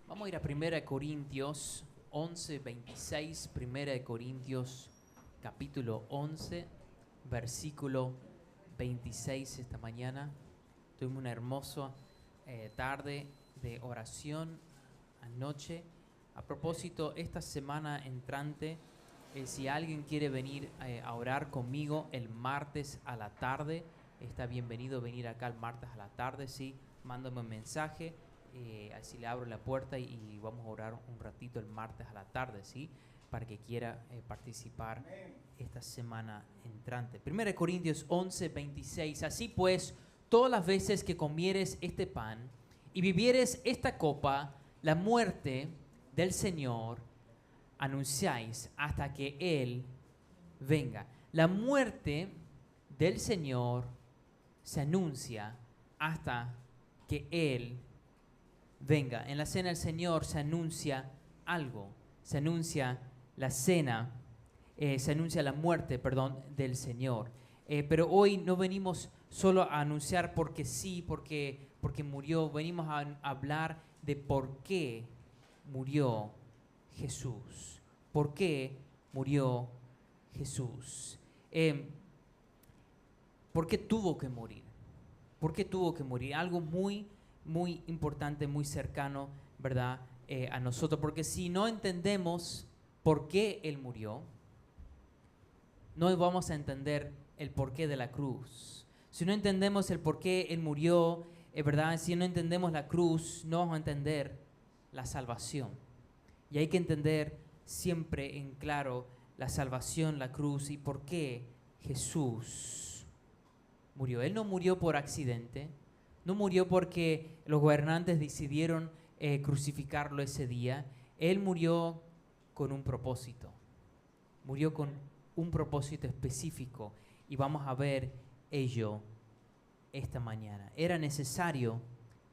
Vamos a ir a 1 Corintios 11, 26. 1 Corintios capítulo 11, versículo 26 esta mañana. Tuvimos una hermosa tarde de oración anoche. A propósito, esta semana entrante, si alguien quiere venir a orar conmigo el martes a la tarde, está bienvenido a venir acá el martes a la tarde, ¿sí? Mándame un mensaje. Así le abro la puerta y vamos a orar un ratito el martes a la tarde, ¿sí? Para que quiera participar esta semana entrante. 1 Corintios 11, 26. Así pues, todas las veces que comieres este pan y bebieres esta copa, la muerte del Señor anunciáis hasta que Él venga. La muerte del Señor se anuncia hasta que Él venga. En la cena del Señor se anuncia algo, se anuncia la cena, se anuncia la muerte, del Señor. Pero hoy no venimos solo a anunciar porque sí, porque murió, venimos a hablar de por qué murió Jesús. ¿Por qué murió Jesús? ¿Por qué tuvo que morir? ¿Por qué tuvo que morir? Algo muy importante, muy cercano, ¿verdad? A nosotros, porque si no entendemos por qué Él murió, no vamos a entender el porqué de la cruz. Si no entendemos el por qué Él murió, ¿verdad? Si no entendemos la cruz, no vamos a entender la salvación. Y hay que entender siempre en claro la salvación, la cruz y por qué Jesús murió. Él no murió por accidente. No murió porque los gobernantes decidieron crucificarlo ese día. Él murió con un propósito. Murió con un propósito específico. Y vamos a ver ello esta mañana. Era necesario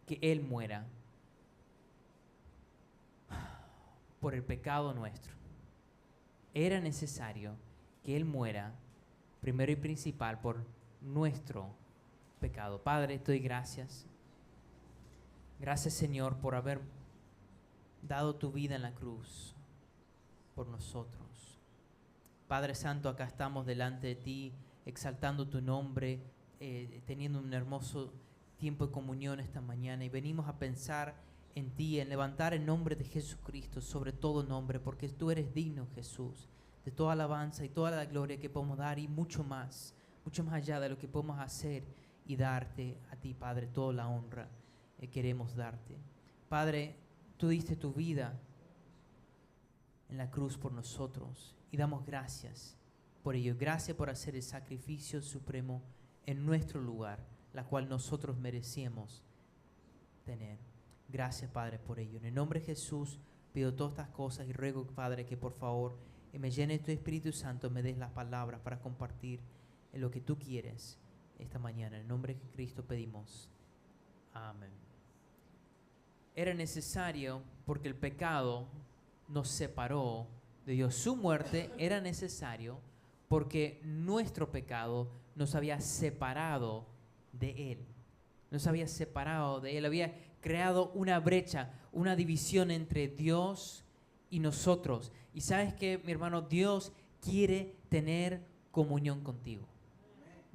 que Él muera por el pecado nuestro. Era necesario que Él muera, primero y principal, por nuestro pecado. Padre, te doy gracias. Gracias, Señor, por haber dado tu vida en la cruz por nosotros. Padre Santo, acá estamos delante de ti, exaltando tu nombre, teniendo un hermoso tiempo de comunión esta mañana y venimos a pensar en ti, en levantar el nombre de Jesucristo sobre todo nombre, porque tú eres digno, Jesús, de toda alabanza y toda la gloria que podemos dar y mucho más allá de lo que podemos hacer y darte a ti, Padre, toda la honra queremos darte. Padre, tú diste tu vida en la cruz por nosotros y damos gracias por ello. Gracias por hacer el sacrificio supremo en nuestro lugar, la cual nosotros merecíamos tener. Gracias, Padre, por ello. En el nombre de Jesús pido todas estas cosas y ruego, Padre, que por favor me llene tu Espíritu Santo, me des las palabras para compartir en lo que tú quieres esta mañana. En el nombre de Cristo pedimos. Amén. Era necesario porque el pecado nos separó de Dios. Su muerte era necesario porque nuestro pecado nos había separado de Él. Nos había separado de Él. Había creado una brecha, una división entre Dios y nosotros. Y sabes que, mi hermano, Dios quiere tener comunión contigo.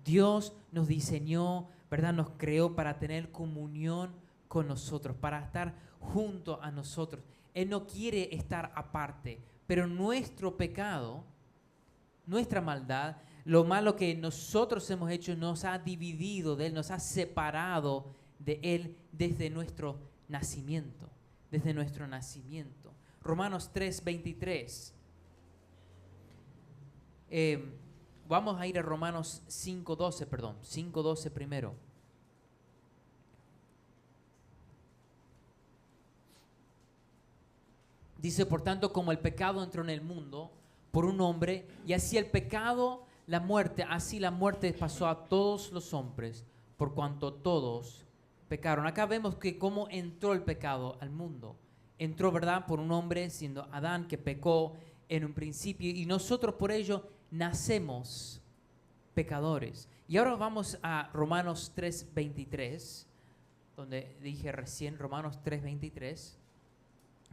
Dios nos diseñó, ¿verdad? Nos creó para tener comunión con nosotros, para estar junto a nosotros. Él no quiere estar aparte, pero nuestro pecado, nuestra maldad, lo malo que nosotros hemos hecho nos ha dividido de Él, nos ha separado de Él desde nuestro nacimiento, desde nuestro nacimiento. Romanos 3:23. Vamos a ir a Romanos 5:12 primero. Dice, por tanto, como el pecado entró en el mundo por un hombre, y así el pecado, la muerte, así la muerte pasó a todos los hombres, por cuanto todos pecaron. Acá vemos que cómo entró el pecado al mundo. Entró, ¿verdad?, por un hombre, siendo Adán, que pecó en un principio, y nosotros por ello nacemos pecadores. Y ahora vamos a Romanos 3:23, donde dije recién, Romanos 3:23.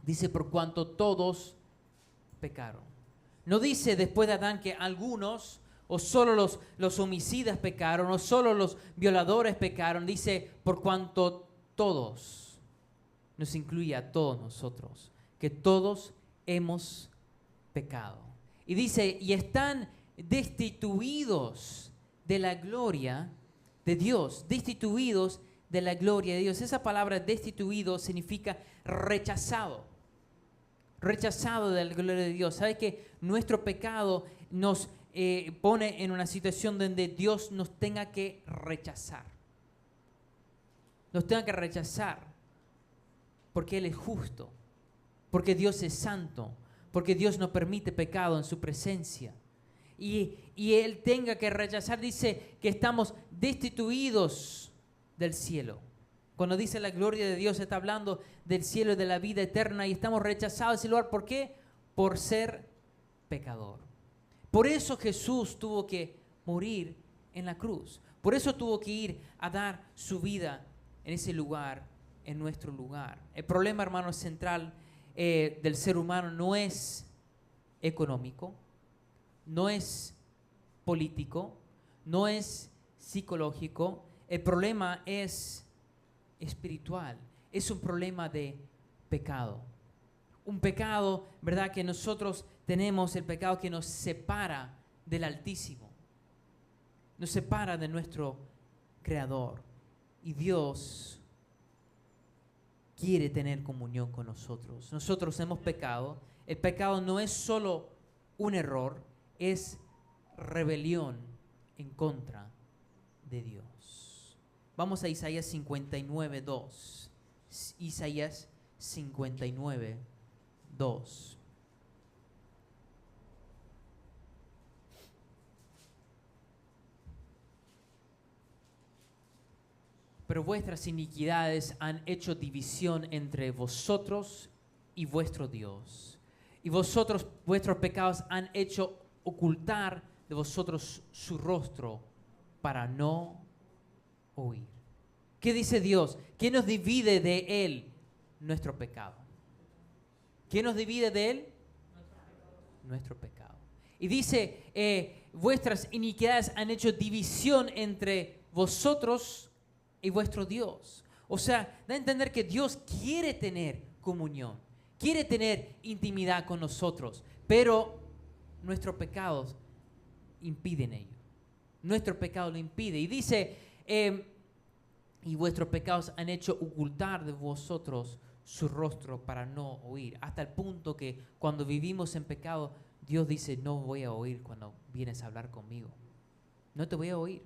Dice, por cuanto todos pecaron. No dice después de Adán que algunos o solo los homicidas pecaron o solo los violadores pecaron. Dice, por cuanto todos, nos incluye a todos nosotros, que todos hemos pecado. Y dice, y están destituidos de la gloria de Dios, destituidos de la gloria de Dios. Esa palabra destituido significa rechazado, rechazado de la gloria de Dios. ¿Sabe que nuestro pecado nos pone en una situación donde Dios nos tenga que rechazar? Nos tenga que rechazar porque Él es justo, porque Dios es santo, porque Dios no permite pecado en su presencia. Y Él tenga que rechazar, dice que estamos destituidos del cielo. Cuando dice la gloria de Dios, está hablando del cielo y de la vida eterna, y estamos rechazados de ese lugar. ¿Por qué? Por ser pecador. Por eso Jesús tuvo que morir en la cruz. Por eso tuvo que ir a dar su vida en ese lugar, en nuestro lugar. El problema, hermano, central del ser humano no es económico, no es político, no es psicológico. El problema es espiritual. Es un problema de pecado. Un pecado, ¿verdad?, que nosotros tenemos, el pecado que nos separa del Altísimo. Nos separa de nuestro Creador. Y Dios quiere tener comunión con nosotros. Nosotros hemos pecado. El pecado no es solo un error, es rebelión en contra de Dios. Vamos a Isaías 59:2. Isaías 59:2. Pero vuestras iniquidades han hecho división entre vosotros y vuestro Dios. Y vosotros, vuestros pecados han hecho ocultar de vosotros su rostro para no oír. ¿Qué dice Dios? ¿Qué nos divide de Él? Nuestro pecado. ¿Qué nos divide de Él? Nuestro pecado. Y dice, vuestras iniquidades han hecho división entre vosotros y vuestro Dios. O sea, da a entender que Dios quiere tener comunión, quiere tener intimidad con nosotros, pero nuestros pecados impiden ello. Nuestro pecado lo impide. Y dice, y vuestros pecados han hecho ocultar de vosotros su rostro para no oír. Hasta el punto que cuando vivimos en pecado, Dios dice, no voy a oír cuando vienes a hablar conmigo. No te voy a oír.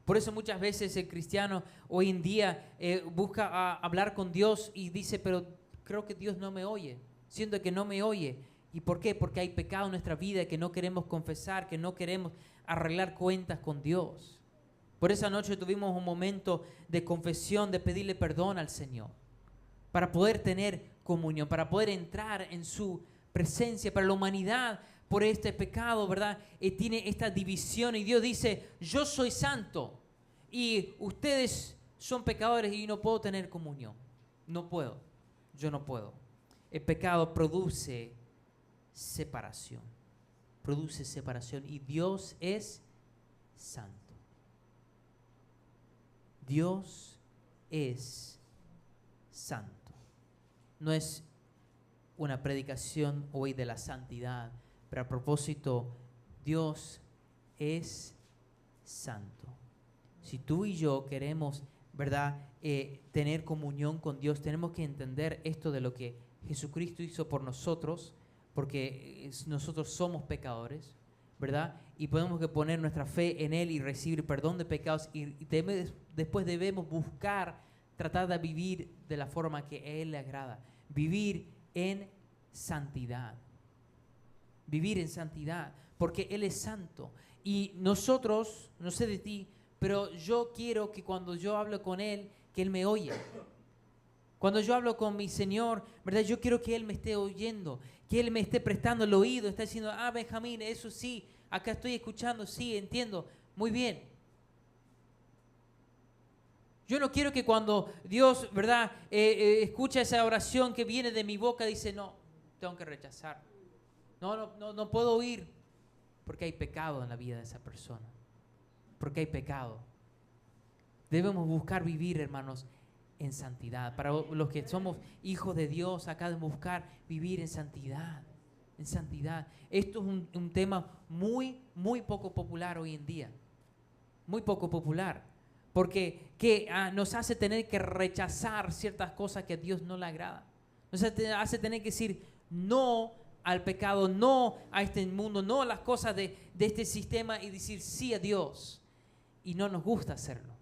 Por eso muchas veces el cristiano hoy en día busca hablar con Dios y dice, pero creo que Dios no me oye. Siento que no me oye. ¿Y por qué? Porque hay pecado en nuestra vida que no queremos confesar, que no queremos arreglar cuentas con Dios. Por esa noche tuvimos un momento de confesión, de pedirle perdón al Señor, para poder tener comunión, para poder entrar en su presencia. Para la humanidad, por este pecado, ¿verdad? Tiene esta división y Dios dice, yo soy santo y ustedes son pecadores y no puedo tener comunión. No puedo, yo no puedo. El pecado produce separación, y Dios es santo. Dios es santo. No es una predicación hoy de la santidad, pero a propósito, Dios es santo. Si tú y yo queremos, ¿verdad?, tener comunión con Dios, tenemos que entender esto de lo que Jesucristo hizo por nosotros, porque nosotros somos pecadores, ¿verdad? Y podemos que poner nuestra fe en Él y recibir perdón de pecados, y después debemos buscar, tratar de vivir de la forma que a Él le agrada, vivir en santidad. Vivir en santidad, porque Él es santo. Y nosotros, no sé de ti, pero yo quiero que cuando yo hablo con Él, que Él me oye. Cuando yo hablo con mi Señor, ¿verdad? Yo quiero que Él me esté oyendo, que Él me esté prestando el oído, está diciendo, Benjamín, eso sí, acá estoy escuchando, sí, entiendo, muy bien. Yo no quiero que cuando Dios, ¿verdad?, escucha esa oración que viene de mi boca, dice, no, tengo que rechazar. No puedo oír. Porque hay pecado en la vida de esa persona. Porque hay pecado. Debemos buscar vivir, hermanos, en santidad. Para los que somos hijos de Dios, acá debemos buscar vivir en santidad. En santidad. Esto es un tema muy, muy poco popular hoy en día. Muy poco popular. Porque nos hace tener que rechazar ciertas cosas que a Dios no le agrada. Nos hace tener que decir no al pecado, no a este mundo, no a las cosas de este sistema y decir sí a Dios. Y no nos gusta hacerlo.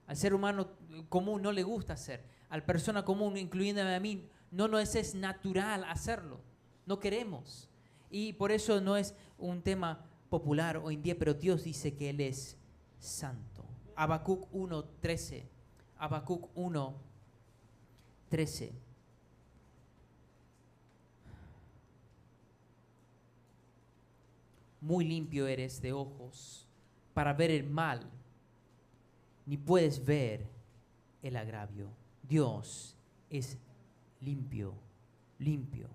Al ser humano común no le gusta hacer. A la persona común, incluyéndome a mí, no nos es natural hacerlo. No queremos. Y por eso no es un tema popular hoy en día, pero Dios dice que Él es santo. Habacuc 1:13. Habacuc 1:13. Muy limpio eres de ojos para ver el mal, ni puedes ver el agravio. Dios es limpio, limpio,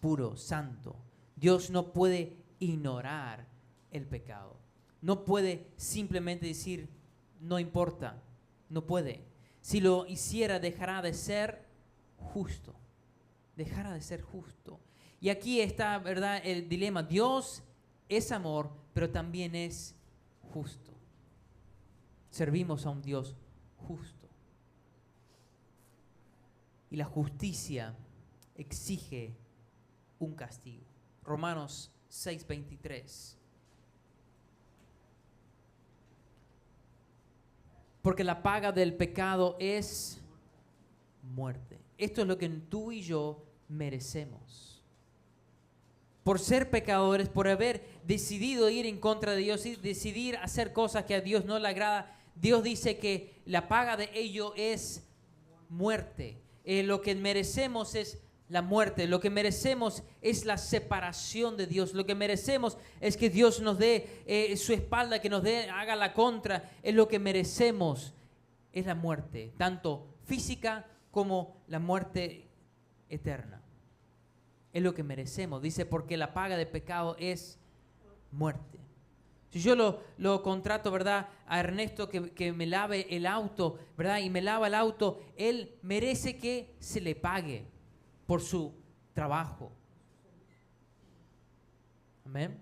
puro, santo. Dios no puede ignorar el pecado. No puede simplemente decir, no importa. No puede. Si lo hiciera, dejará de ser justo. Dejará de ser justo. Y aquí está, ¿verdad?, el dilema. Dios es amor, pero también es justo. Servimos a un Dios justo. Y la justicia exige un castigo. Romanos 6:23. Porque la paga del pecado es muerte. Esto es lo que tú y yo merecemos. Por ser pecadores, por haber decidido ir en contra de Dios y decidir hacer cosas que a Dios no le agrada, Dios dice que la paga de ello es muerte. Lo que merecemos es la muerte. Lo que merecemos es la separación de Dios. Lo que merecemos es que Dios nos dé su espalda, que nos haga la contra. Es lo que merecemos, es la muerte, tanto física como la muerte eterna. Es lo que merecemos. Dice, porque la paga de pecado es muerte. Si yo lo contrato, ¿verdad?, a Ernesto que me lave el auto, ¿verdad?, y me lava el auto, él merece que se le pague por su trabajo. Amén.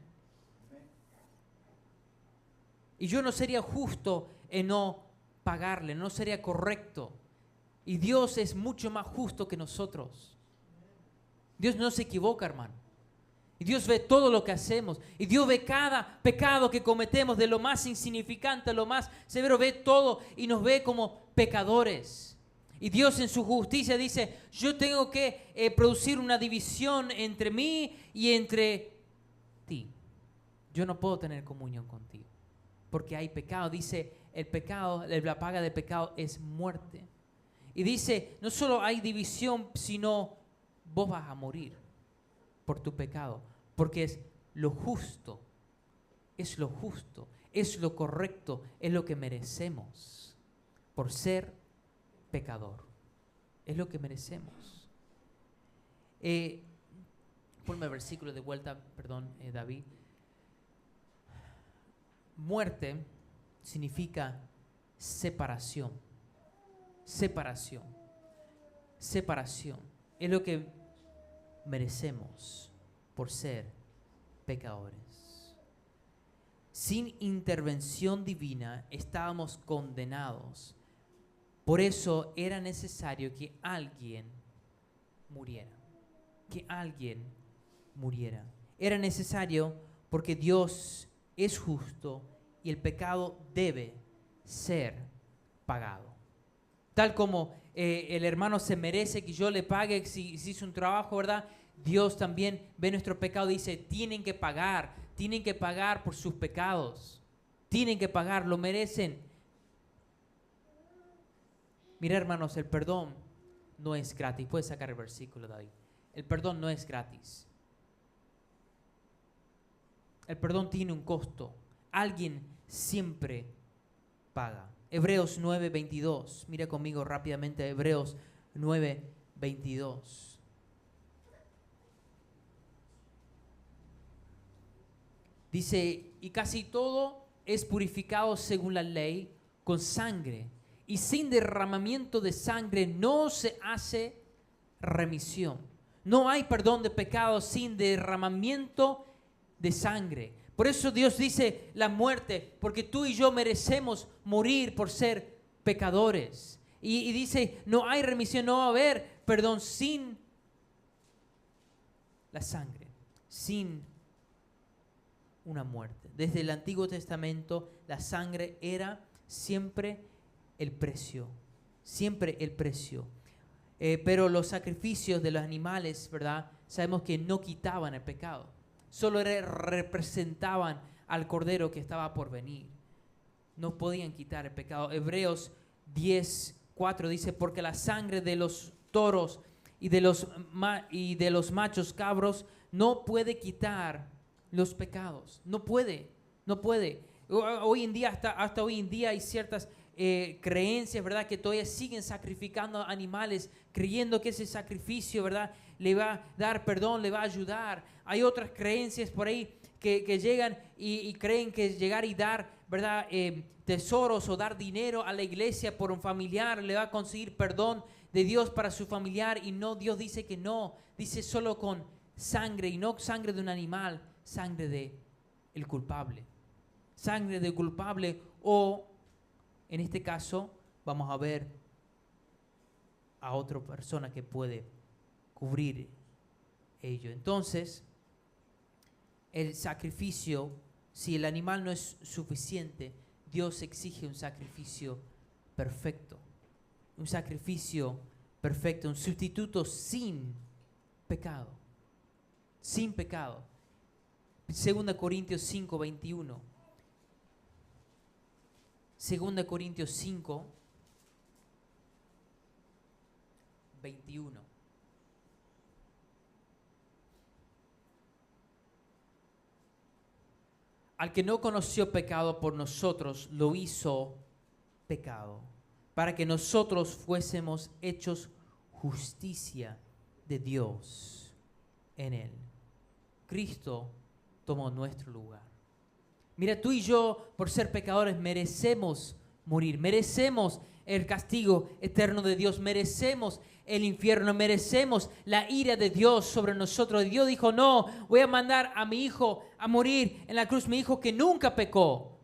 Y yo no sería justo en no pagarle, no sería correcto. Y Dios es mucho más justo que nosotros. Dios no se equivoca, hermano. Y Dios ve todo lo que hacemos. Y Dios ve cada pecado que cometemos, de lo más insignificante a lo más severo, ve todo y nos ve como pecadores. Y Dios en su justicia dice, yo tengo que producir una división entre mí y entre ti. Yo no puedo tener comunión contigo, porque hay pecado. Dice, el pecado, la paga del pecado es muerte. Y dice, no solo hay división, sino vos vas a morir por tu pecado, porque es lo justo, es lo justo, es lo correcto, es lo que merecemos por ser pecador. Es lo que merecemos. Ponme el versículo de vuelta, perdón, David. Muerte significa separación. Separación. Separación. Es lo que merecemos por ser pecadores. Sin intervención divina estábamos condenados. Por eso era necesario que alguien muriera. Que alguien muriera. Era necesario porque Dios es justo y el pecado debe ser pagado. Tal como el hermano se merece que yo le pague si hizo un trabajo, ¿verdad? Dios también ve nuestro pecado y dice, tienen que pagar por sus pecados. Tienen que pagar, lo merecen. Mira, hermanos, el perdón no es gratis. Puedes sacar el versículo, David. El perdón no es gratis. El perdón tiene un costo. Alguien siempre paga. Hebreos 9:22. Mira conmigo rápidamente Hebreos 9:22. Dice, y casi todo es purificado según la ley con sangre, y sin derramamiento de sangre no se hace remisión. No hay perdón de pecados sin derramamiento de sangre. Por eso Dios dice la muerte, porque tú y yo merecemos morir por ser pecadores. Y dice, no hay remisión, no va a haber perdón sin la sangre, sin una muerte. Desde el Antiguo Testamento la sangre era siempre el precio, siempre el precio. Pero los sacrificios de los animales, ¿verdad? Sabemos que no quitaban el pecado, solo representaban al Cordero que estaba por venir. No podían quitar el pecado. Hebreos 10:4 dice, porque la sangre de los toros y de los machos cabros no puede quitar los pecados. No puede. Hoy en día, hasta hoy en día hay ciertas creencias, ¿verdad? Que todavía siguen sacrificando animales, creyendo que ese sacrificio, ¿verdad? Le va a dar perdón, le va a ayudar. Hay otras creencias por ahí que llegan y creen que llegar y dar, ¿verdad? Tesoros o dar dinero a la iglesia por un familiar le va a conseguir perdón de Dios para su familiar, y no, Dios dice que no, dice solo con sangre, y no sangre de un animal, sangre de el culpable, sangre del culpable, o en este caso vamos a ver a otra persona que puede cubrir ello. Entonces, el sacrificio, si el animal no es suficiente, Dios exige un sacrificio perfecto. Un sacrificio perfecto, un sustituto sin pecado. Sin pecado. 2 Corintios 5:21. 2 Corintios 5:21. Al que no conoció pecado, por nosotros lo hizo pecado, para que nosotros fuésemos hechos justicia de Dios en él. Cristo tomó nuestro lugar. Mira, tú y yo, por ser pecadores, merecemos morir, merecemos el castigo eterno de Dios, merecemos el infierno, merecemos la ira de Dios sobre nosotros. Dios dijo, no, voy a mandar a mi hijo a morir en la cruz, mi hijo que nunca pecó,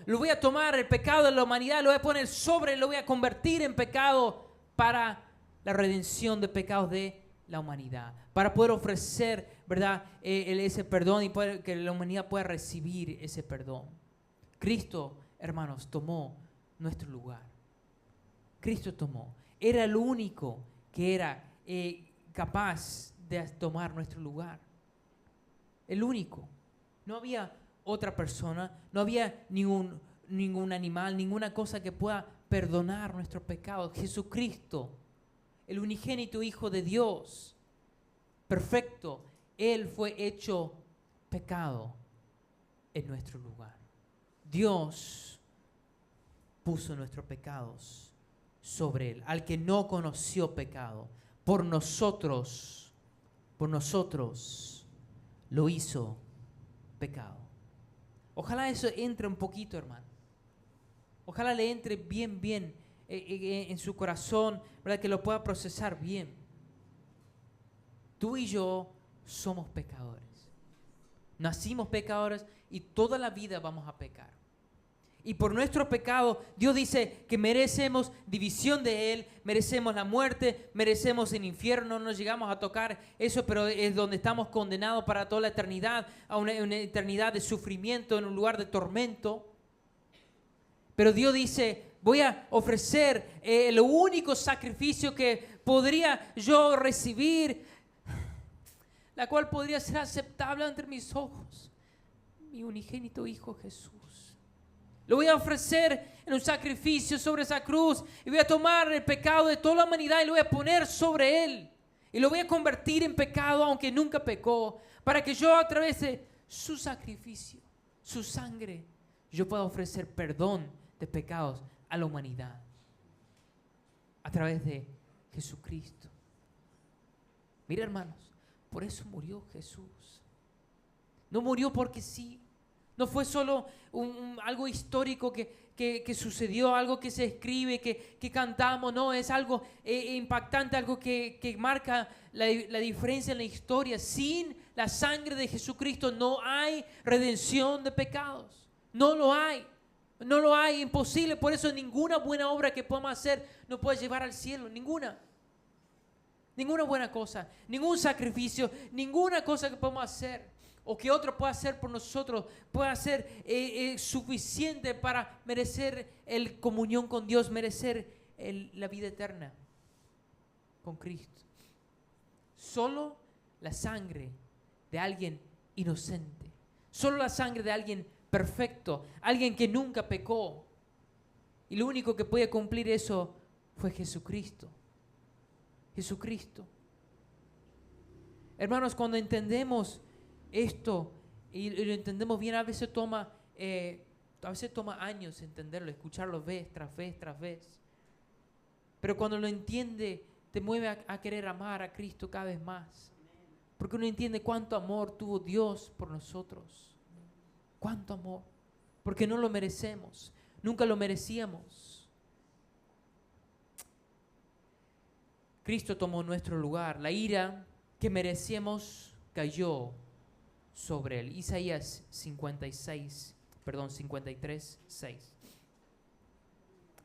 lo voy a tomar el pecado de la humanidad, lo voy a poner sobre, lo voy a convertir en pecado para la redención de pecados de la humanidad, para poder ofrecer, ¿verdad? Ese perdón, y que la humanidad pueda recibir ese perdón. Cristo, hermanos, tomó nuestro lugar. Cristo tomó. Era el único que era capaz de tomar nuestro lugar. El único. No había otra persona, no había ningún animal, ninguna cosa que pueda perdonar nuestros pecados. Jesucristo, el unigénito Hijo de Dios, perfecto, Él fue hecho pecado en nuestro lugar. Dios puso nuestros pecados sobre Él. Al que no conoció pecado, por nosotros lo hizo pecado. Ojalá eso entre un poquito, hermano. Ojalá le entre bien en su corazón, ¿verdad? Que lo pueda procesar bien. Tú y yo somos pecadores. Nacimos pecadores y toda la vida vamos a pecar. Y por nuestro pecado, Dios dice que merecemos división de Él, merecemos la muerte, merecemos el infierno. No llegamos a tocar eso, pero es donde estamos condenados para toda la eternidad, a una eternidad de sufrimiento, en un lugar de tormento. Pero Dios dice, voy a ofrecer el único sacrificio que podría yo recibir, la cual podría ser aceptable ante mis ojos, mi unigénito Hijo Jesús. Lo voy a ofrecer en un sacrificio sobre esa cruz, y voy a tomar el pecado de toda la humanidad y lo voy a poner sobre Él, y lo voy a convertir en pecado aunque nunca pecó, para que yo, a través de su sacrificio, su sangre, yo pueda ofrecer perdón de pecados a la humanidad a través de Jesucristo. Mira, hermanos, por eso murió Jesús. No murió porque sí. No fue solo algo histórico que sucedió, algo que se escribe, que cantamos. No, es algo impactante, algo que marca la diferencia en la historia. Sin la sangre de Jesucristo no hay redención de pecados. No lo hay. No lo hay, imposible. Por eso ninguna buena obra que podamos hacer nos puede llevar al cielo. Ninguna. Ninguna buena cosa, ningún sacrificio, ninguna cosa que podamos hacer o que otro pueda hacer por nosotros pueda ser suficiente para merecer el comunión con Dios, merecer la vida eterna con Cristo. Solo la sangre de alguien inocente, solo la sangre de alguien perfecto, alguien que nunca pecó. Y lo único que podía cumplir eso fue Jesucristo. Jesucristo. Hermanos, cuando entendemos esto y lo entendemos bien, a veces toma años entenderlo, escucharlo vez tras vez tras vez. Pero cuando lo entiende, te mueve a querer amar a Cristo cada vez más. Porque uno entiende cuánto amor tuvo Dios por nosotros. Cuánto amor. Porque no lo merecemos. Nunca lo merecíamos. Cristo tomó nuestro lugar. La ira que merecíamos cayó sobre él. Isaías 53, 6.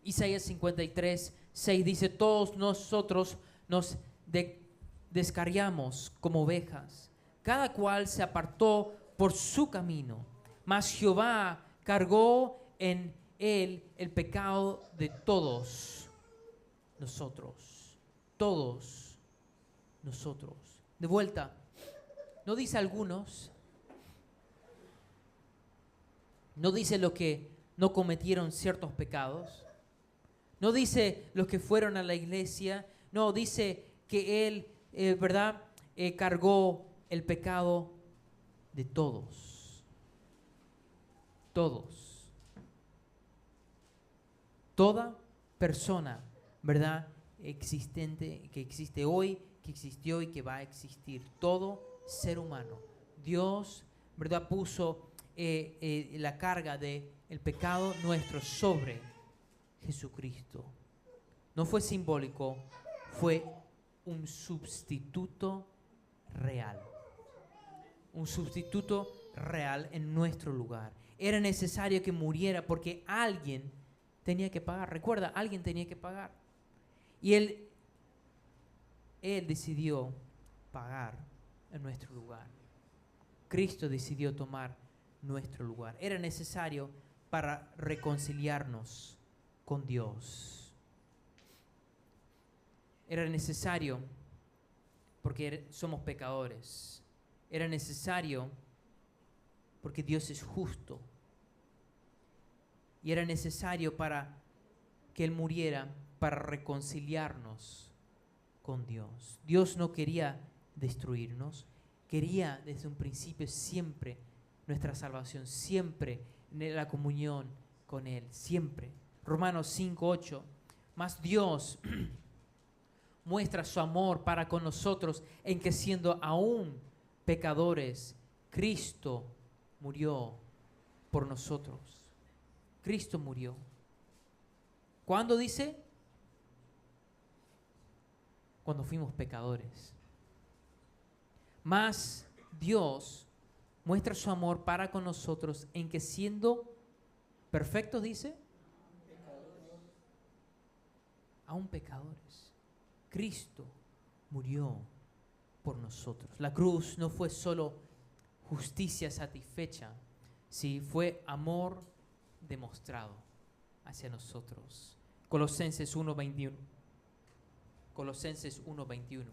Isaías 53, 6 dice: todos nosotros nos descarriamos como ovejas, cada cual se apartó por su camino, mas Jehová cargó en él el pecado de todos nosotros. Todos nosotros. De vuelta, no dice algunos, no dice los que no cometieron ciertos pecados, no dice los que fueron a la iglesia, no, dice que él, cargó el pecado de todos. Todos. Toda persona, ¿verdad?, existente, que existe hoy, que existió y que va a existir. Todo ser humano. Dios, ¿verdad?, puso la carga del pecado nuestro sobre Jesucristo. No fue simbólico, fue un sustituto real. Un sustituto real en nuestro lugar. Era necesario que muriera porque alguien tenía que pagar. Recuerda, alguien tenía que pagar. Y Él decidió pagar en nuestro lugar. Cristo decidió tomar nuestro lugar. Era necesario para reconciliarnos con Dios. Era necesario porque somos pecadores. Era necesario porque Dios es justo. Y era necesario para que Él muriera para reconciliarnos con Dios. Dios no quería destruirnos, quería desde un principio siempre nuestra salvación, siempre la comunión con Él, siempre. Romanos 5:8, mas Dios muestra su amor para con nosotros en que siendo aún pecadores, Cristo murió por nosotros. Cristo murió. ¿Cuándo dice? Cuando fuimos pecadores. Mas Dios muestra su amor para con nosotros en que siendo perfectos, dice, aún pecadores, Cristo murió por nosotros. La cruz no fue solo justicia satisfecha, sí, fue amor demostrado hacia nosotros. Colosenses 1:21. Colosenses 1:21.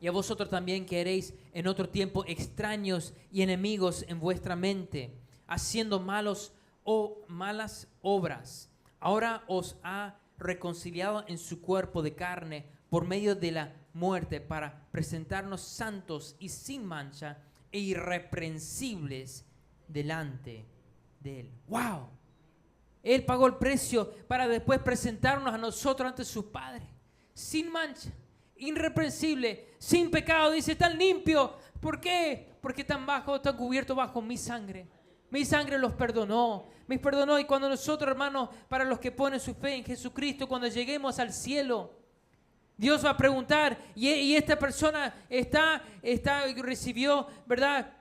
Y a vosotros también que eréis en otro tiempo extraños y enemigos en vuestra mente, haciendo malas obras. Ahora os ha reconciliado en su cuerpo de carne por medio de la muerte para presentarnos santos y sin mancha e irreprensibles delante de Él. ¡Wow! Él pagó el precio para después presentarnos a nosotros ante su Padre, sin mancha, irreprensible, sin pecado. Dice, tan limpio. ¿Por qué? Porque están cubiertos bajo mi sangre. Mi sangre los perdonó, me perdonó. Y cuando nosotros, hermanos, para los que ponen su fe en Jesucristo, cuando lleguemos al cielo, Dios va a preguntar, y esta persona recibió, ¿verdad?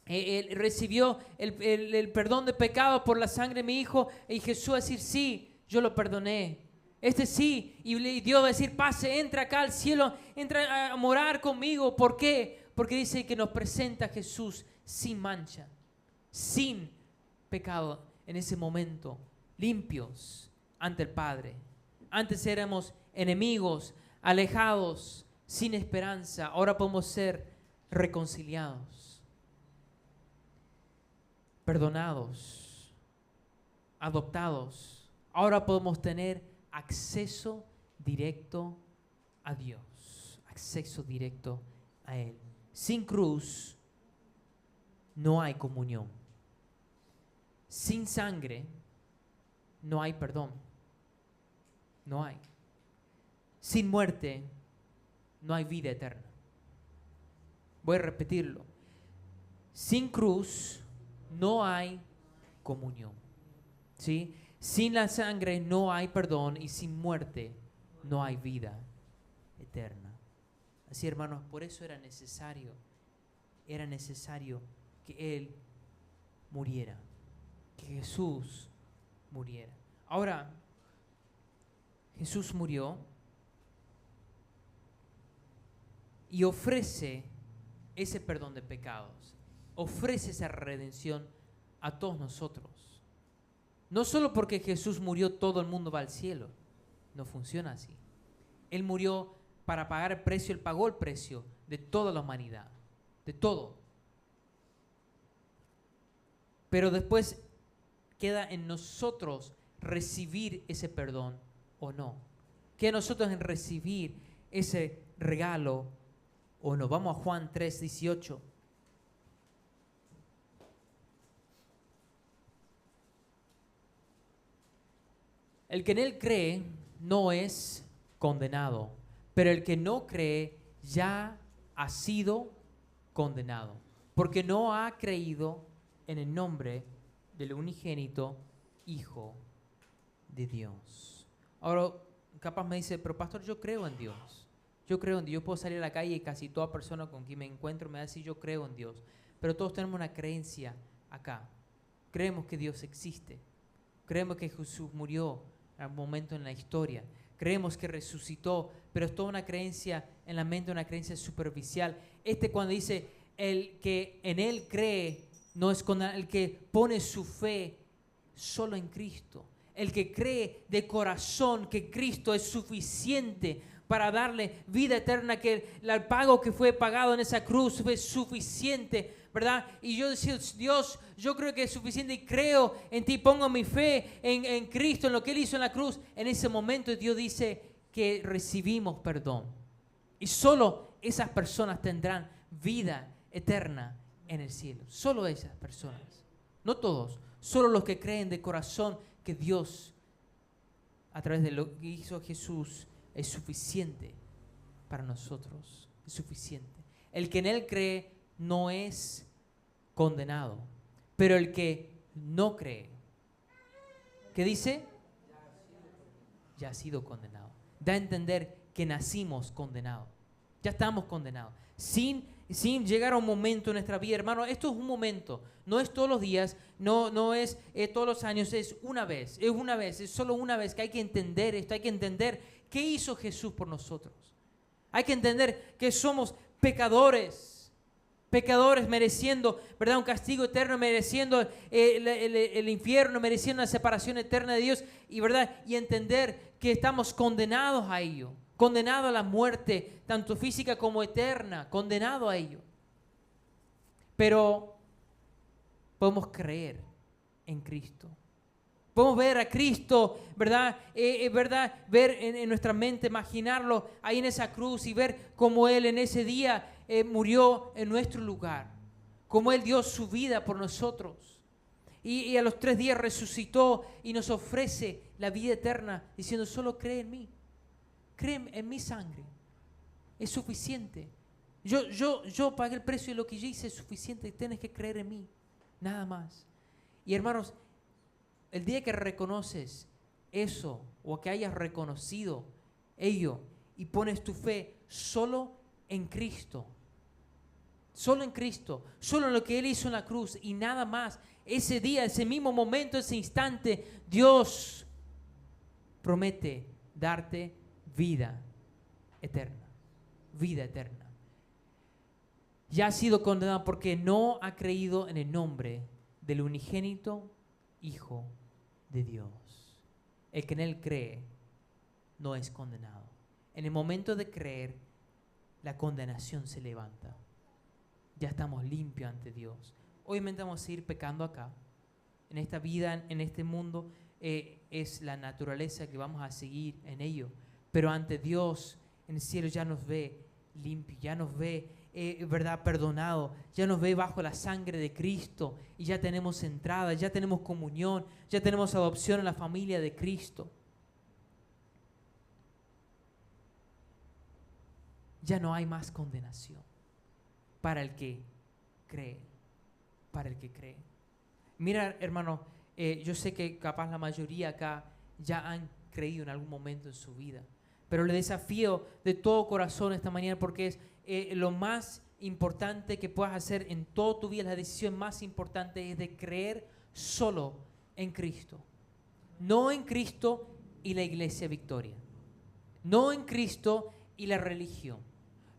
Recibió el perdón de pecado por la sangre de mi hijo. Y Jesús va a decir, sí, yo lo perdoné. Sí. Y Dios va a decir, pase, entra acá al cielo, entra a morar conmigo. ¿Por qué? Porque dice que nos presenta a Jesús sin mancha, sin pecado en ese momento, limpios ante el Padre. Antes éramos enemigos, alejados, sin esperanza. Ahora podemos ser reconciliados, perdonados, adoptados. Ahora podemos tener acceso directo a Dios, acceso directo a Él. Sin cruz no hay comunión. Sin sangre no hay perdón. No hay. Sin muerte no hay vida eterna. Voy a repetirlo. Sin cruz no hay comunión. ¿Sí? Sin la sangre no hay perdón, y sin muerte no hay vida eterna. Así, hermanos, por eso era necesario que Él muriera, que Jesús muriera. Ahora, Jesús murió y ofrece ese perdón de pecados, ofrece esa redención a todos nosotros. No solo porque Jesús murió todo el mundo va al cielo, no funciona así. Él murió para pagar el precio, Él pagó el precio de toda la humanidad, de todo. Pero después queda en nosotros recibir ese perdón o no. Queda en nosotros en recibir ese regalo o no. Vamos a Juan 3:18. El que en Él cree no es condenado, pero el que no cree ya ha sido condenado, porque no ha creído en el nombre del unigénito Hijo de Dios. Ahora, capaz me dice, pero pastor, yo creo en Dios. Yo creo en Dios. Yo puedo salir a la calle y casi toda persona con quien me encuentro me va a decir, yo creo en Dios. Pero todos tenemos una creencia acá. Creemos que Dios existe. Creemos que Jesús murió en un momento en la historia. Creemos que resucitó, pero es toda una creencia en la mente, una creencia superficial. Cuando dice, el que en Él cree, no es condenado. El que pone su fe solo en Cristo. El que cree de corazón que Cristo es suficiente para darle vida eterna, que el pago que fue pagado en esa cruz fue suficiente, ¿verdad? Y yo decía, Dios, yo creo que es suficiente y creo en ti, pongo mi fe en Cristo, en lo que Él hizo en la cruz. En ese momento Dios dice que recibimos perdón. Y solo esas personas tendrán vida eterna en el cielo. Solo esas personas. No todos. Solo los que creen de corazón que Dios, a través de lo que hizo Jesús, es suficiente para nosotros. Es suficiente. El que en Él cree no es condenado, pero el que no cree, ¿qué dice? Ya ha sido condenado. Da a entender que nacimos condenados. Ya estamos condenados. Sin llegar a un momento en nuestra vida, hermano, esto es un momento. No es todos los días, no es todos los años, es una vez, es solo una vez que hay que entender esto, hay que entender qué hizo Jesús por nosotros. Hay que entender que somos pecadores mereciendo, ¿verdad?, un castigo eterno, mereciendo el infierno, mereciendo una separación eterna de Dios, y entender que estamos condenados a ello, condenados a la muerte, tanto física como eterna, condenados a ello. Pero podemos creer en Cristo. Podemos ver a Cristo, ¿verdad? Ver en nuestra mente, imaginarlo ahí en esa cruz y ver cómo Él en ese día murió en nuestro lugar. cómo Él dio su vida por nosotros. Y a los 3 días resucitó y nos ofrece la vida eterna diciendo, solo cree en mí. Cree en mi sangre. Es suficiente. Yo pagué el precio y lo que yo hice es suficiente. Tienes que creer en mí. Nada más. Y hermanos, el día que reconoces eso o que hayas reconocido ello y pones tu fe solo en Cristo, solo en Cristo, solo en lo que Él hizo en la cruz y nada más, ese día, ese mismo momento, ese instante, Dios promete darte vida eterna. Vida eterna. Ya ha sido condenado porque no ha creído en el nombre del unigénito Hijo de Dios. El que en Él cree no es condenado. En el momento de creer, la condenación se levanta. Ya estamos limpios ante Dios. Obviamente vamos a seguir pecando acá. En esta vida, en este mundo, es la naturaleza que vamos a seguir en ello. Pero ante Dios, en el cielo ya nos ve limpio, ya nos ve, ¿verdad?, perdonado, ya nos ve bajo la sangre de Cristo y ya tenemos entrada, ya tenemos comunión, ya tenemos adopción en la familia de Cristo. Ya no hay más condenación para el que cree, para el que cree. Mira, hermano, yo sé que capaz la mayoría acá ya han creído en algún momento en su vida, pero le desafío de todo corazón esta mañana porque es lo más importante que puedas hacer en toda tu vida. La decisión más importante es de creer solo en Cristo. No en Cristo y la Iglesia Victoria. No en Cristo y la religión.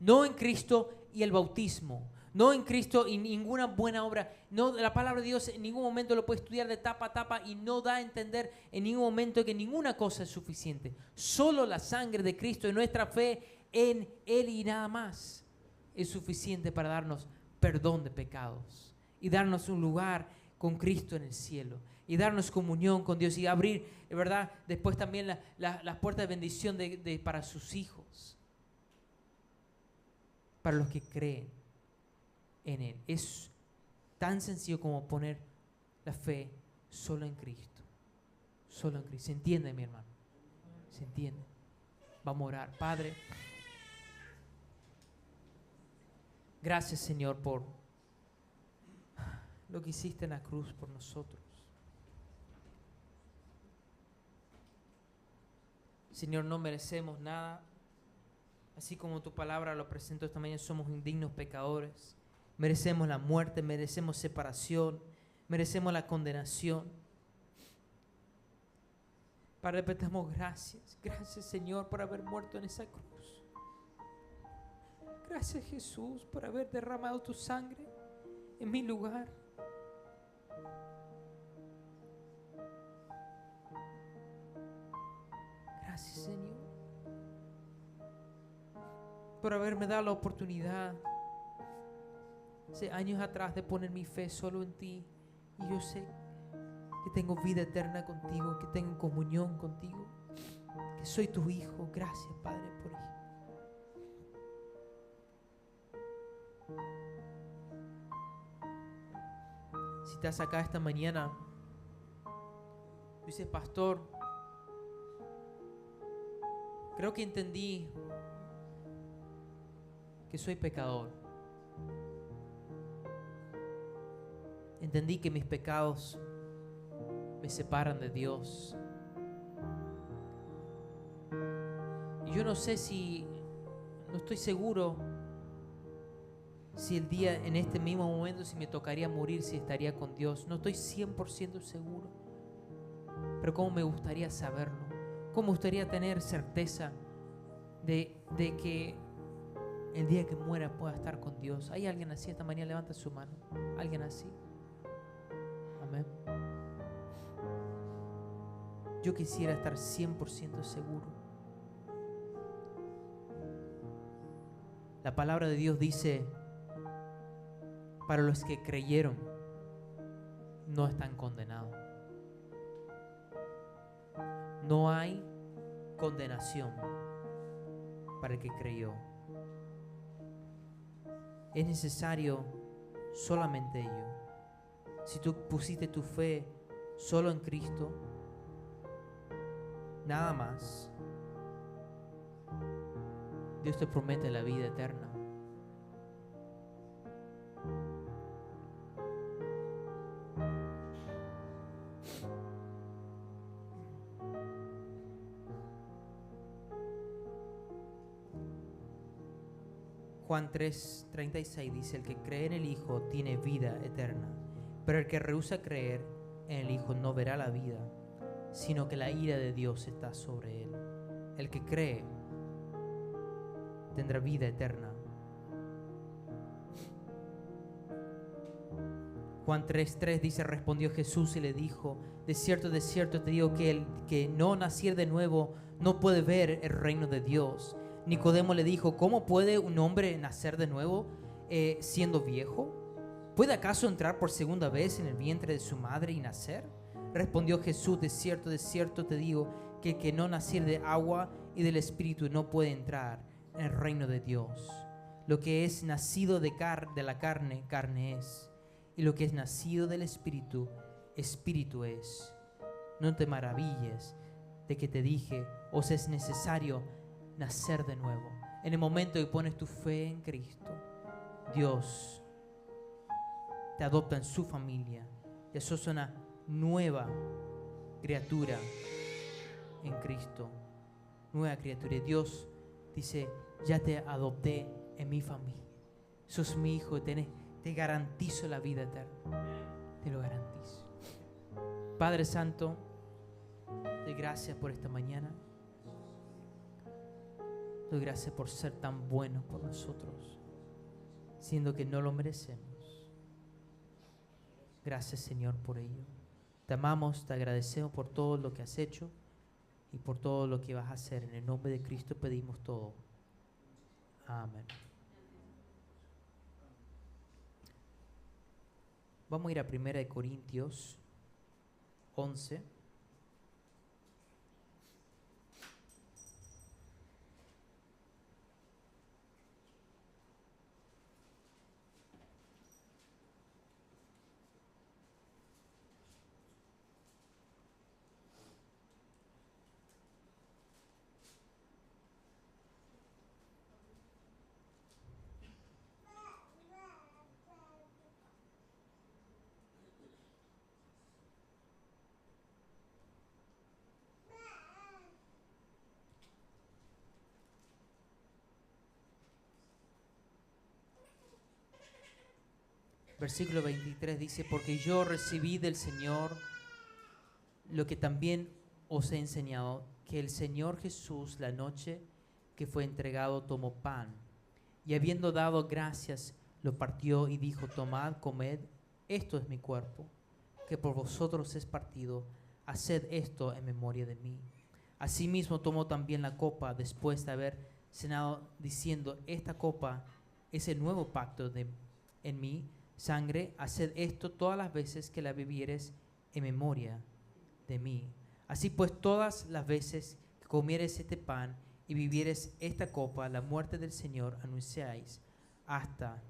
No en Cristo y el bautismo. No en Cristo y ninguna buena obra. No, la palabra de Dios en ningún momento lo puede estudiar de tapa a tapa y no da a entender en ningún momento que ninguna cosa es suficiente. Solo la sangre de Cristo y nuestra fe en Él y nada más es suficiente para darnos perdón de pecados y darnos un lugar con Cristo en el cielo y darnos comunión con Dios y abrir, ¿verdad?, después también las puertas de bendición para sus hijos, para los que creen en Él. Es tan sencillo como poner la fe solo en Cristo. Solo en Cristo. ¿Se entiende, mi hermano? ¿Se entiende? Vamos a orar. Padre, gracias, Señor, por lo que hiciste en la cruz por nosotros. Señor, no merecemos nada. Así como tu palabra lo presentó esta mañana, somos indignos pecadores. Merecemos la muerte, merecemos separación, merecemos la condenación. Padre, te damos gracias. Gracias, Señor, por haber muerto en esa cruz. Gracias, Jesús, por haber derramado tu sangre en mi lugar. Gracias, Señor, por haberme dado la oportunidad hace años atrás de poner mi fe solo en ti. Y yo sé que tengo vida eterna contigo, que tengo comunión contigo, que soy tu hijo. Gracias, Padre, por ello. Si estás acá esta mañana, dices, pastor, creo que entendí que soy pecador. Entendí que mis pecados me separan de Dios. Y yo no sé no estoy seguro si el día, en este mismo momento, si me tocaría morir, si estaría con Dios. No estoy 100% seguro. Pero cómo me gustaría saberlo. Cómo me gustaría tener certeza de que el día que muera pueda estar con Dios. ¿Hay alguien así esta mañana? Levanta su mano. ¿Alguien así? Amén. Yo quisiera estar 100% seguro. La palabra de Dios dice, para los que creyeron, no están condenados. No hay condenación para el que creyó. Es necesario solamente ello. Si tú pusiste tu fe solo en Cristo, nada más, Dios te promete la vida eterna. Juan 3:36 dice: el que cree en el Hijo tiene vida eterna, pero el que rehúsa creer en el Hijo no verá la vida, sino que la ira de Dios está sobre él. El que cree tendrá vida eterna. Juan 3:3 dice: respondió Jesús y le dijo: de cierto te digo que el que no naciere de nuevo no puede ver el reino de Dios. Nicodemo le dijo: ¿cómo puede un hombre nacer de nuevo siendo viejo? ¿Puede acaso entrar por segunda vez en el vientre de su madre y nacer? Respondió Jesús: de cierto te digo que el que no naciere de agua y del Espíritu no puede entrar en el reino de Dios. Lo que es nacido de la carne, carne es, y lo que es nacido del Espíritu, Espíritu es. No te maravilles de que te dije: os es necesario nacer de nuevo. En el momento que pones tu fe en Cristo, Dios te adopta en su familia y sos una nueva criatura en Cristo. Nueva criatura. Y Dios dice: ya te adopté en mi familia. Sos mi hijo. Te garantizo la vida eterna. Te lo garantizo. Padre Santo, doy gracias por esta mañana. Doy gracias por ser tan bueno por nosotros, siendo que no lo merecemos. Gracias, Señor, por ello. Te amamos, te agradecemos por todo lo que has hecho y por todo lo que vas a hacer. En el nombre de Cristo pedimos todo. Amén. Vamos a ir a 1 Corintios 11. Versículo 23 dice: porque yo recibí del Señor lo que también os he enseñado, que el Señor Jesús, la noche que fue entregado, tomó pan, y habiendo dado gracias, lo partió y dijo: tomad, comed, esto es mi cuerpo, que por vosotros es partido, haced esto en memoria de mí. Asimismo tomó también la copa después de haber cenado, diciendo: esta copa es el nuevo pacto en mi sangre, haced esto todas las veces que la bebieres en memoria de mí. Así pues, todas las veces que comieres este pan y bebieres esta copa, la muerte del Señor anunciáis hasta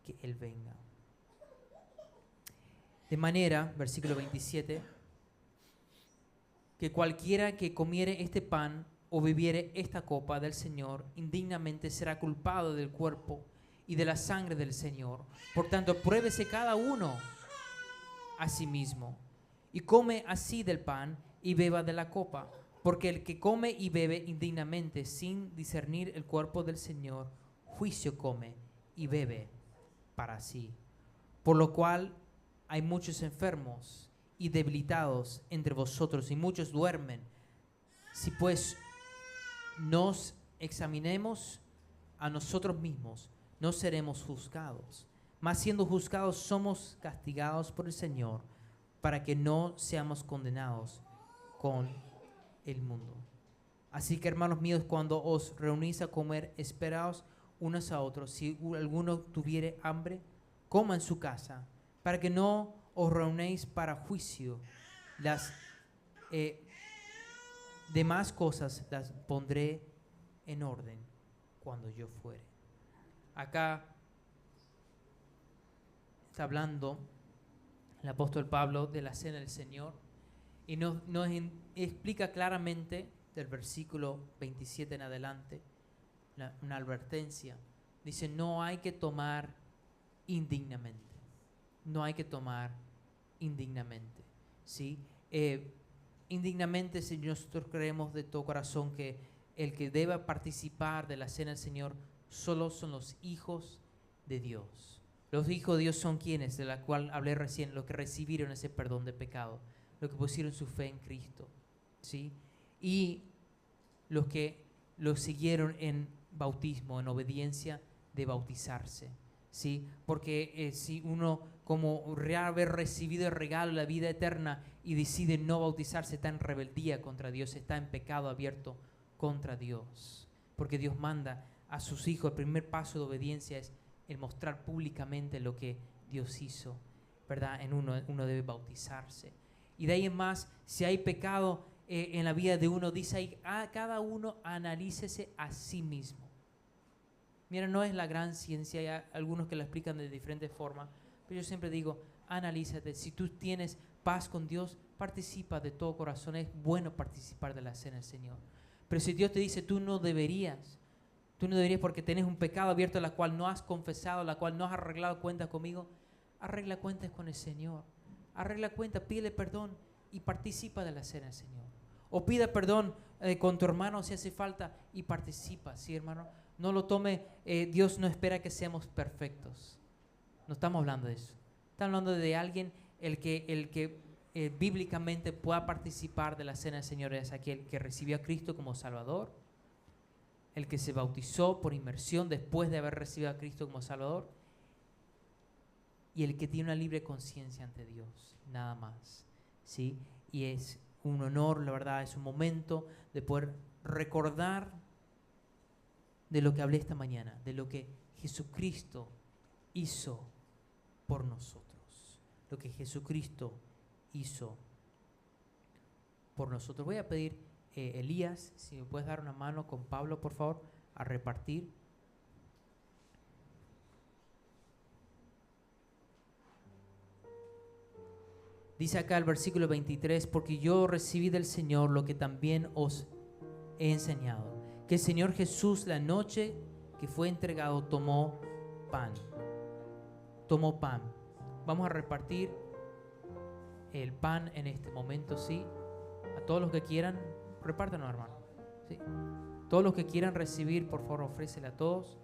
que Él venga. De manera, versículo 27, que cualquiera que comiere este pan o bebiere esta copa del Señor indignamente será culpado del cuerpo y de la sangre del Señor. Por tanto, pruébese cada uno a sí mismo, y come así del pan y beba de la copa, porque el que come y bebe indignamente sin discernir el cuerpo del Señor, juicio come y bebe para sí. Por lo cual hay muchos enfermos y debilitados entre vosotros, y muchos duermen. Si pues nos examinemos a nosotros mismos, no seremos juzgados. Mas siendo juzgados, somos castigados por el Señor, para que no seamos condenados con el mundo. Así que, hermanos míos, cuando os reunís a comer, esperaos unos a otros. Si alguno tuviere hambre, coma en su casa, para que no os reunéis para juicio. Las demás cosas las pondré en orden cuando yo fuere. Acá está hablando el apóstol Pablo de la cena del Señor y nos explica claramente del versículo 27 en adelante una advertencia. Dice, no hay que tomar indignamente. No hay que tomar indignamente. ¿Sí? Indignamente, si nosotros creemos de todo corazón que el que deba participar de la cena del Señor solo son los hijos de Dios. Los hijos de Dios son quienes, de la cual hablé recién, los que recibieron ese perdón de pecado, los que pusieron su fe en Cristo, ¿sí? Y los que lo siguieron en bautismo, en obediencia de bautizarse, ¿sí? Porque si uno, como haber recibido el regalo de la vida eterna y decide no bautizarse, está en rebeldía contra Dios, está en pecado abierto contra Dios. Porque Dios manda a sus hijos, el primer paso de obediencia es el mostrar públicamente lo que Dios hizo, ¿verdad? Uno debe bautizarse. Y de ahí en más, si hay pecado en la vida de uno, dice ahí, cada uno analícese a sí mismo. Mira, no es la gran ciencia, hay algunos que la explican de diferentes formas, pero yo siempre digo, analízate. Si tú tienes paz con Dios, participa de todo corazón. Es bueno participar de la cena del Señor. Pero si Dios te dice, tú no deberías porque tenés un pecado abierto, la cual no has confesado, la cual no has arreglado cuentas conmigo, arregla cuentas con el Señor. Arregla cuentas, pídele perdón y participa de la cena del Señor. O pida perdón con tu hermano si hace falta y participa, ¿sí, hermano? No lo tome, Dios no espera que seamos perfectos. No estamos hablando de eso. Estamos hablando de alguien el que bíblicamente pueda participar de la cena del Señor, es aquel que recibió a Cristo como Salvador, el que se bautizó por inmersión después de haber recibido a Cristo como Salvador, y el que tiene una libre conciencia ante Dios, nada más, ¿sí? Y es un honor, la verdad, es un momento de poder recordar de lo que hablé esta mañana, de lo que Jesucristo hizo por nosotros, lo que Jesucristo hizo por nosotros. Voy a pedir, Elías, si me puedes dar una mano con Pablo, por favor, a repartir. Dice acá el versículo 23, porque yo recibí del Señor lo que también os he enseñado, que el Señor Jesús, la noche que fue entregado, tomó pan. Vamos a repartir el pan en este momento, ¿sí? A todos los que quieran, repártanos, hermano, ¿sí? Todos los que quieran recibir, por favor, ofrécele a todos.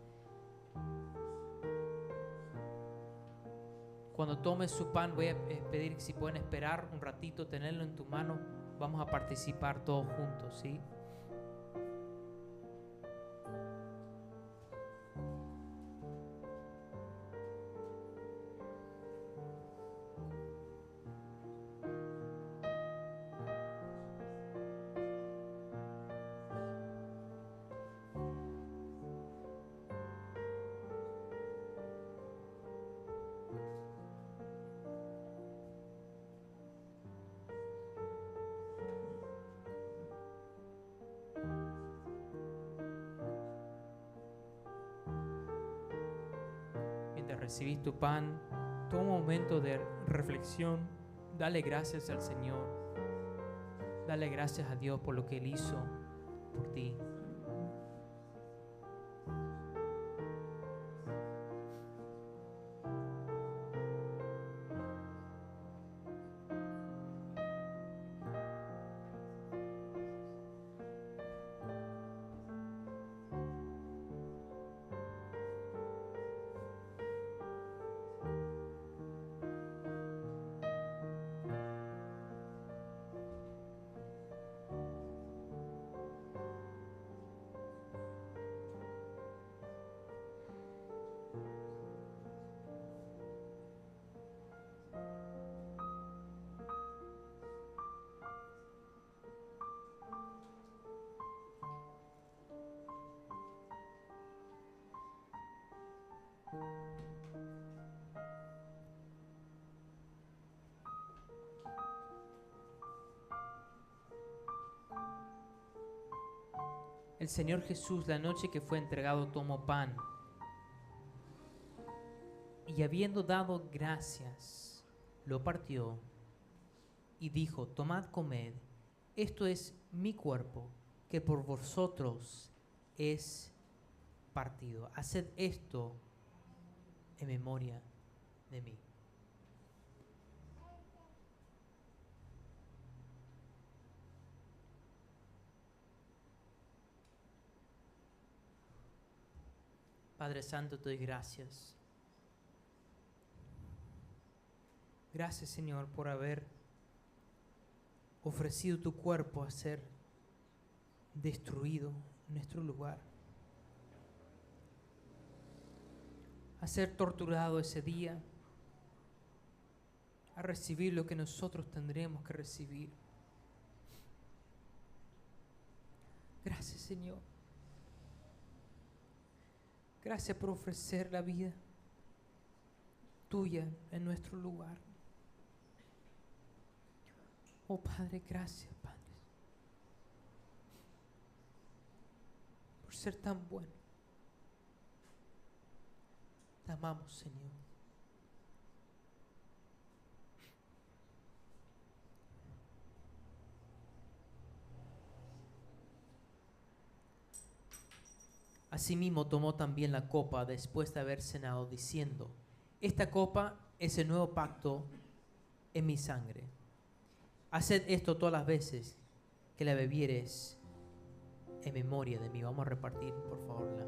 Cuando tomes su pan, voy a pedir si pueden esperar un ratito, tenerlo en tu mano. Vamos a participar todos juntos, ¿sí? Mientras recibís tu pan, toma un momento de reflexión. Dale gracias al Señor. Dale gracias a Dios por lo que Él hizo por ti. El Señor Jesús, la noche que fue entregado, tomó pan y habiendo dado gracias, lo partió y dijo: tomad, comed, esto es mi cuerpo, que por vosotros es partido. Haced esto en memoria de mí. Padre Santo, te doy gracias. Gracias, Señor, por haber ofrecido tu cuerpo a ser destruido en nuestro lugar, a ser torturado ese día, a recibir lo que nosotros tendremos que recibir. Gracias, Señor. Gracias por ofrecer la vida tuya en nuestro lugar. Oh Padre, gracias, Padre, por ser tan bueno. Te amamos, Señor. Asimismo tomó también la copa después de haber cenado, diciendo: esta copa es el nuevo pacto en mi sangre. Haced esto todas las veces que la bebieres en memoria de mí. Vamos a repartir, por favor, la...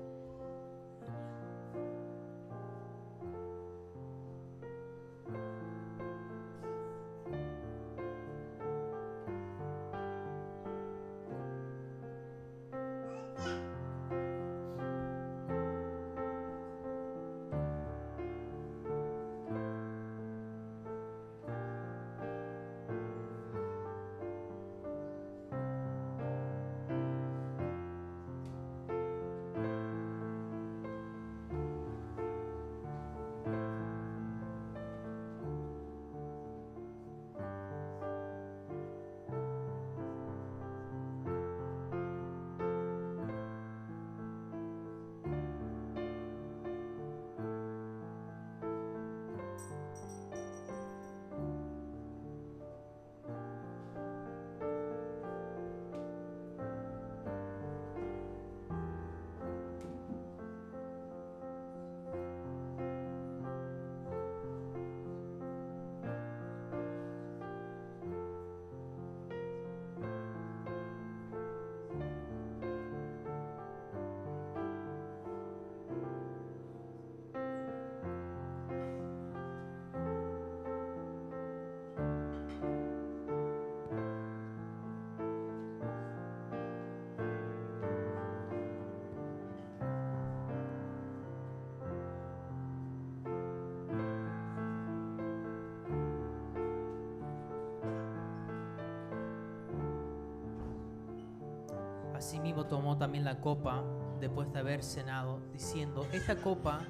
Asimismo tomó también la copa después de haber cenado, diciendo: esta copa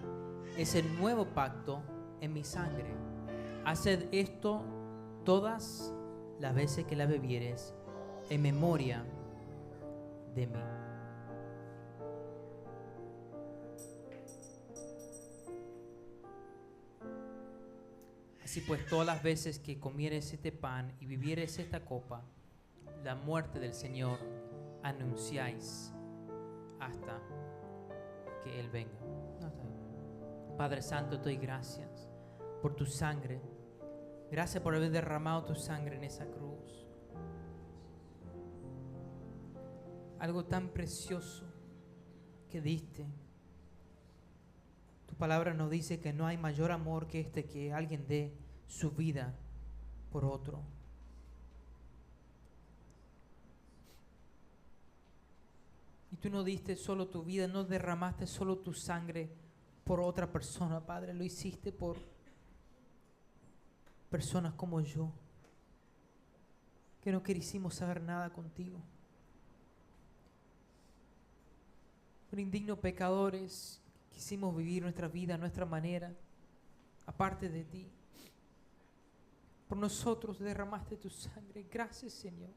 es el nuevo pacto en mi sangre. Haced esto todas las veces que la bebieres en memoria de mí. Así pues, todas las veces que comieres este pan y bebieres esta copa, la muerte del Señor anunciáis hasta que Él venga. Padre Santo, te doy gracias por tu sangre. Gracias por haber derramado tu sangre en esa cruz. Algo tan precioso que diste. Tu palabra nos dice que no hay mayor amor que este, que alguien dé su vida por otro. Y tú no diste solo tu vida, no derramaste solo tu sangre por otra persona, Padre. Lo hiciste por personas como yo, que no quisimos saber nada contigo. Por indignos pecadores, quisimos vivir nuestra vida a nuestra manera, aparte de ti. Por nosotros derramaste tu sangre. Gracias, Señor.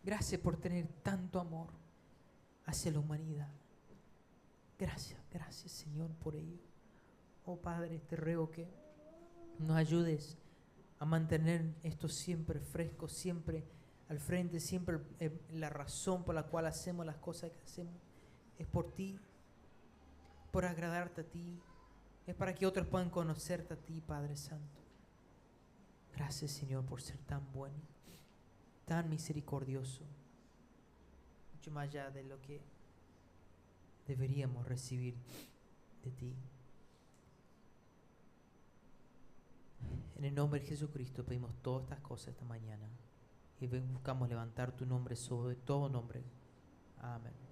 Gracias por tener tanto amor hacia la humanidad. Gracias, gracias Señor por ello. Oh Padre, te ruego que nos ayudes a mantener esto siempre fresco, siempre al frente, siempre la razón por la cual hacemos las cosas que hacemos es por ti, por agradarte a ti, es para que otros puedan conocerte a ti, Padre Santo. Gracias Señor por ser tan bueno, tan misericordioso, mucho más allá de lo que deberíamos recibir de ti. En el nombre de Jesucristo pedimos todas estas cosas esta mañana y buscamos levantar tu nombre sobre todo nombre. Amén.